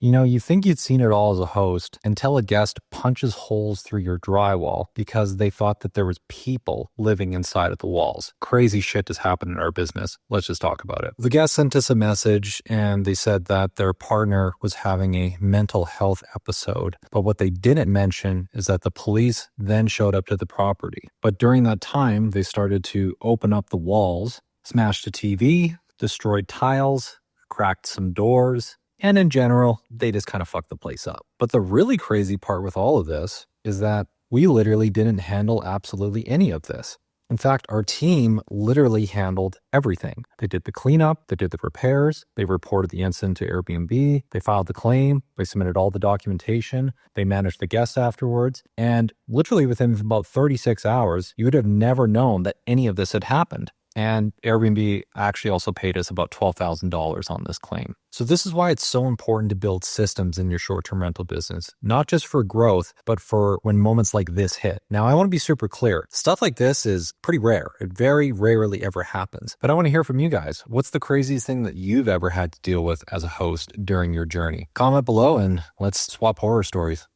You know, you think you'd seen it all as a host until a guest punches holes through your drywall because they thought that there was people living inside of the walls. Crazy shit has happened in our business. Let's just talk about it. The guest sent us a message and they said that their partner was having a mental health episode. But what they didn't mention is that the police then showed up to the property. But during that time, they started to open up the walls, smashed the TV, destroyed tiles, cracked some doors, and in general, they just kind of fucked the place up. But the really crazy part with all of this is that we literally didn't handle absolutely any of this. In fact, our team literally handled everything. They did the cleanup, they did the repairs, they reported the incident to Airbnb, they filed the claim, they submitted all the documentation, they managed the guests afterwards, and literally within about 36 hours, you would have never known that any of this had happened. And Airbnb actually also paid us about $12,000 on this claim. So this is why it's so important to build systems in your short-term rental business, not just for growth, but for when moments like this hit. Now, I want to be super clear. Stuff like this is pretty rare. It very rarely ever happens. But I want to hear from you guys. What's the craziest thing that you've ever had to deal with as a host during your journey? Comment below and let's swap horror stories.